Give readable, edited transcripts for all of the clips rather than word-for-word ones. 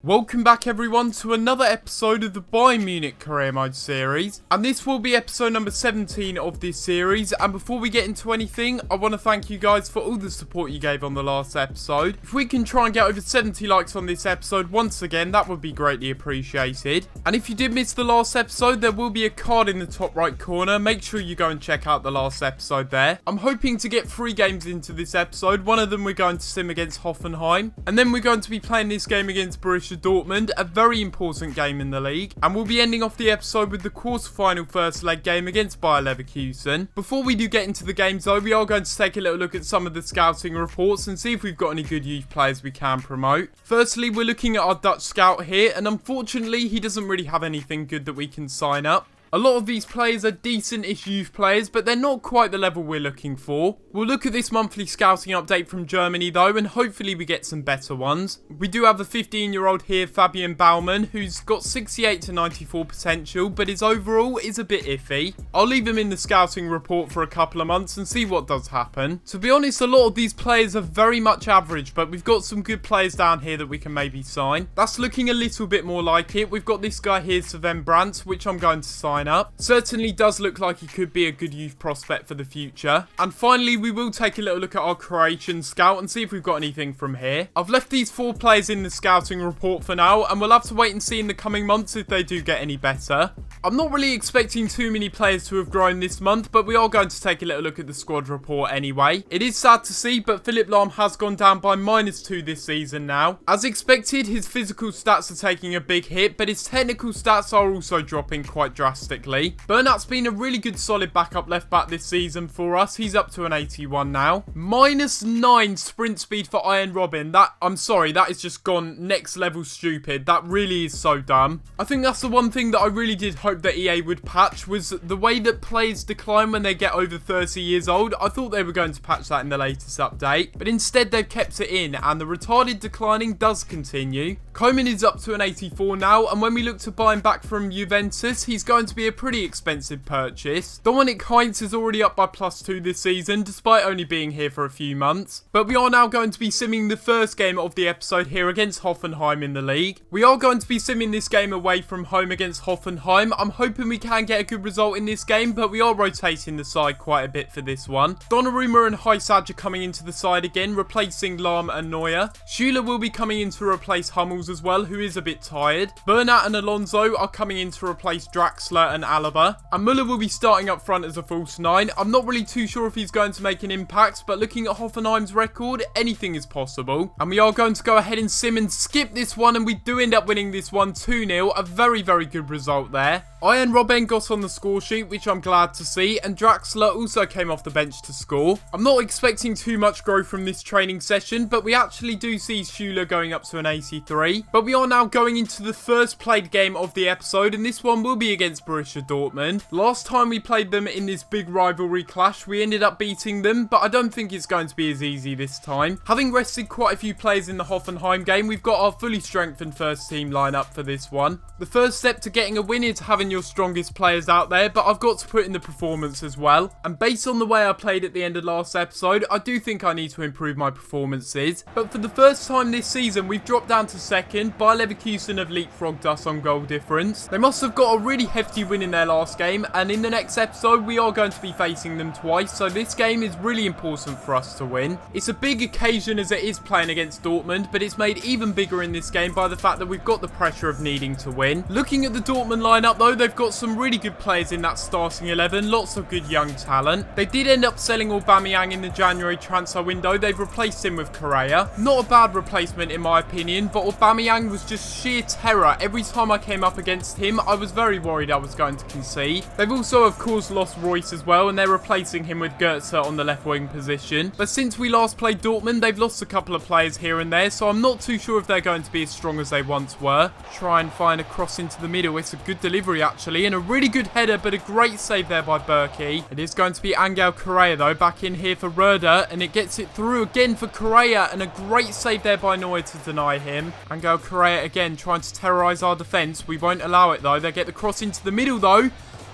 Welcome back everyone to another episode of the Bayern Munich Career Mode series, and this will be episode number 17 of this series. And before we get into anything, I want to thank you guys for all the support you gave on the last episode. If we can try and get over 70 likes on this episode once again, that would be greatly appreciated. And if you did miss the last episode, there will be a card in the top right corner. Make sure you go and check out the last episode there. I'm hoping to get 3 games into this episode. One of them we're going to sim against Hoffenheim, and then we're going to be playing this game against Borussia Dortmund, a very important game in the league, and we'll be ending off the episode with the quarter-final first leg game against Bayer Leverkusen. Before we do get into the games though, we are going to take a little look at some of the scouting reports and see if we've got any good youth players we can promote. Firstly, we're looking at our Dutch scout here, and unfortunately he doesn't really have anything good that we can sign up. A lot of these players are decent-ish youth players, but they're not quite the level we're looking for. We'll look at this monthly scouting update from Germany though, and hopefully we get some better ones. We do have a 15-year-old here, Fabian Baumann, who's got 68 to 94 potential, but his overall is a bit iffy. I'll leave him in the scouting report for a couple of months and see what does happen. To be honest, a lot of these players are very much average, but we've got some good players down here that we can maybe sign. That's looking a little bit more like it. We've got this guy here, Sven Brandt, which I'm going to sign up. Certainly does look like he could be a good youth prospect for the future. And finally, we will take a little look at our Croatian scout and see if we've got anything from here. I've left these 4 players in the scouting report for now, and we'll have to wait and see in the coming months if they do get any better. I'm not really expecting too many players to have grown this month, but we are going to take a little look at the squad report anyway. It is sad to see, but Philipp Lahm has gone down by -2 this season now. As expected, his physical stats are taking a big hit, but his technical stats are also dropping quite drastically. Bernat's been a really good solid backup left back this season for us. He's up to an 81 now. -9 sprint speed for Arjen Robben. I'm sorry, that is just gone next level stupid. That really is so dumb. I think that's the one thing that I really did hope that EA would patch, was the way that players decline when they get over 30 years old. I thought they were going to patch that in the latest update, but instead they've kept it in, and the retarded declining does continue. Koeman is up to an 84 now, and when we look to buy him back from Juventus, he's going to be a pretty expensive purchase. Dominic Heinz is already up by +2 this season, despite only being here for a few months. But we are now going to be simming the first game of the episode here against Hoffenheim in the league. We are going to be simming this game away from home against Hoffenheim. I'm hoping we can get a good result in this game, but we are rotating the side quite a bit for this one. Donnarumma and Heissage are coming into the side again, replacing Lahm and Neuer. Schüller will be coming in to replace Hummels as well, who is a bit tired. Bernat and Alonso are coming in to replace Draxler and Alaba. And Muller will be starting up front as a false 9. I'm not really too sure if he's going to make an impact, but looking at Hoffenheim's record, anything is possible. And we are going to go ahead and sim and skip this one, and we do end up winning this one 2-0. A very, very good result there. Arjen Robben got on the score sheet, which I'm glad to see, and Draxler also came off the bench to score. I'm not expecting too much growth from this training session, but we actually do see Schüller going up to an 83. But we are now going into the first played game of the episode, and this one will be against Borussia Dortmund. Last time we played them in this big rivalry clash, we ended up beating them, but I don't think it's going to be as easy this time. Having rested quite a few players in the Hoffenheim game, we've got our fully strengthened first team lineup for this one. The first step to getting a win is having your strongest players out there, but I've got to put in the performance as well. And based on the way I played at the end of last episode, I do think I need to improve my performances. But for the first time this season, we've dropped down to second. Bayer Leverkusen have leapfrogged us on goal difference. They must have got a really hefty win in their last game, and in the next episode we are going to be facing them twice, so this game is really important for us to win. It's a big occasion as it is playing against Dortmund, but it's made even bigger in this game by the fact that we've got the pressure of needing to win. Looking at the Dortmund lineup though, they've got some really good players in that starting 11, lots of good young talent. They did end up selling Aubameyang in the January transfer window. They've replaced him with Correa. Not a bad replacement in my opinion, but Aubameyang was just sheer terror. Every time I came up against him, I was very worried I was going to concede. They've also of course lost Royce as well, and they're replacing him with Goetze on the left wing position. But since we last played Dortmund, they've lost a couple of players here and there, so I'm not too sure if they're going to be as strong as they once were. Try and find a cross into the middle. It's a good delivery actually, and a really good header, but a great save there by Berkey. It is going to be Angel Correa though, back in here for Roeder, and it gets it through again for Correa, and a great save there by Neuer to deny him. Angel Correa again trying to terrorise our defence. We won't allow it though. They get the cross into the middle though.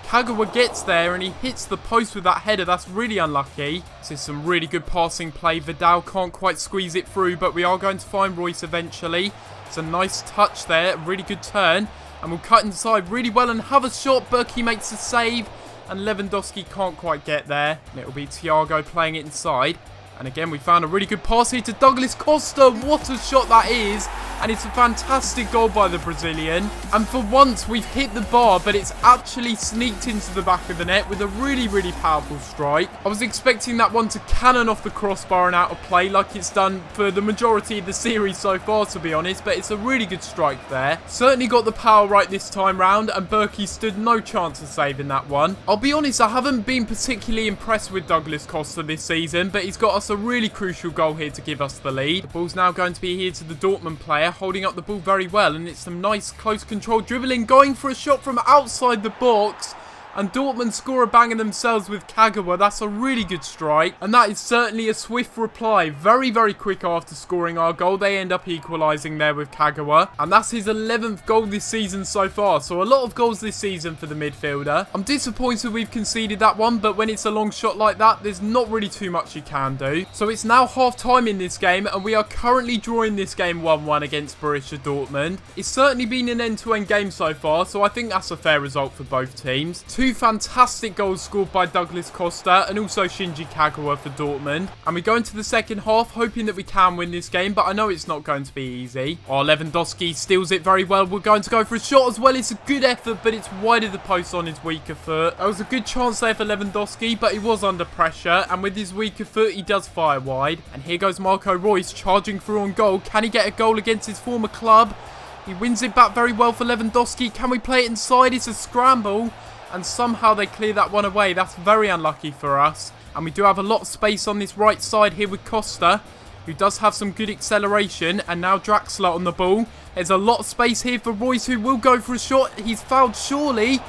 Kagawa gets there and he hits the post with that header. That's really unlucky. This is some really good passing play. Vidal can't quite squeeze it through, but we are going to find Royce eventually. It's a nice touch there, really good turn. And we'll cut inside really well and have a shot. Berkey makes the save. And Lewandowski can't quite get there. And it'll be Thiago playing it inside. And again, we found a really good pass here to Douglas Costa. What a shot that is. And it's a fantastic goal by the Brazilian. And for once, we've hit the bar, but it's actually sneaked into the back of the net with a really, really powerful strike. I was expecting that one to cannon off the crossbar and out of play like it's done for the majority of the series so far, to be honest. But it's a really good strike there. Certainly got the power right this time round, and Berkey stood no chance of saving that one. I'll be honest, I haven't been particularly impressed with Douglas Costa this season, but he's got us a really crucial goal here to give us the lead. The ball's now going to be here to the Dortmund player, holding up the ball very well, and it's some nice close control dribbling, going for a shot from outside the box. And Dortmund score a banger themselves with Kagawa. That's a really good strike. And that is certainly a swift reply. Very, very quick after scoring our goal. They end up equalising there with Kagawa. And that's his 11th goal this season so far. So a lot of goals this season for the midfielder. I'm disappointed we've conceded that one. But when it's a long shot like that, there's not really too much you can do. So it's now half time in this game. And we are currently drawing this game 1-1 against Borussia Dortmund. It's certainly been an end-to-end game so far. So I think that's a fair result for both teams. Two fantastic goals scored by Douglas Costa and also Shinji Kagawa for Dortmund. And we go into the second half hoping that we can win this game, but I know it's not going to be easy. Oh, Lewandowski steals it very well. We're going to go for a shot as well. It's a good effort, but it's wide of the post on his weaker foot. That was a good chance there for Lewandowski, but he was under pressure. And with his weaker foot, he does fire wide. And here goes Marco Reus charging through on goal. Can he get a goal against his former club? He wins it back very well for Lewandowski. Can we play it inside? It's a scramble. And somehow they clear that one away. That's very unlucky for us. And we do have a lot of space on this right side here with Costa, who does have some good acceleration. And now Draxler on the ball. There's a lot of space here for Reus, who will go for a shot. He's fouled surely.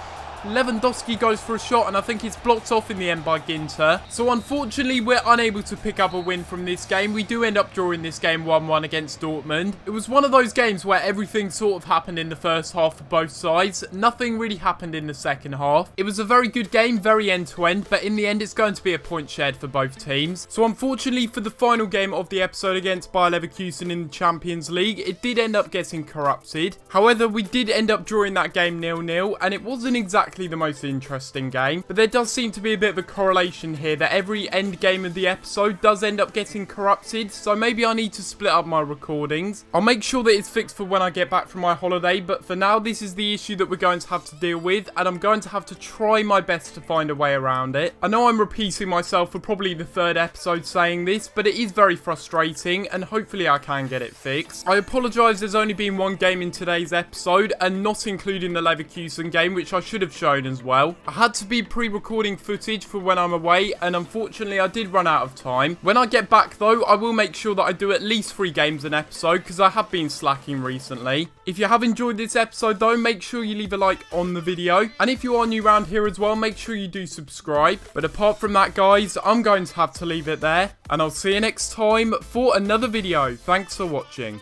Lewandowski goes for a shot, and I think it's blocked off in the end by Ginter. So unfortunately, we're unable to pick up a win from this game. We do end up drawing this game 1-1 against Dortmund. It was one of those games where everything sort of happened in the first half for both sides. Nothing really happened in the second half. It was a very good game, very end-to-end, but in the end, it's going to be a point shared for both teams. So unfortunately, for the final game of the episode against Bayer Leverkusen in the Champions League, it did end up getting corrupted. However, we did end up drawing that game 0-0, and it wasn't exactly the most interesting game, but there does seem to be a bit of a correlation here that every end game of the episode does end up getting corrupted, so maybe I need to split up my recordings. I'll make sure that it's fixed for when I get back from my holiday, but for now this is the issue that we're going to have to deal with, and I'm going to have to try my best to find a way around it. I know I'm repeating myself for probably the third episode saying this, but it is very frustrating, and hopefully I can get it fixed. I apologise, there's only been one game in today's episode, and not including the Leverkusen game, which I should have shown as well. I had to be pre-recording footage for when I'm away, and unfortunately I did run out of time. When I get back though, I will make sure that I do at least 3 games an episode, because I have been slacking recently. If you have enjoyed this episode though, make sure you leave a like on the video, and if you are new around here as well, make sure you do subscribe. But apart from that guys, I'm going to have to leave it there, and I'll see you next time for another video. Thanks for watching.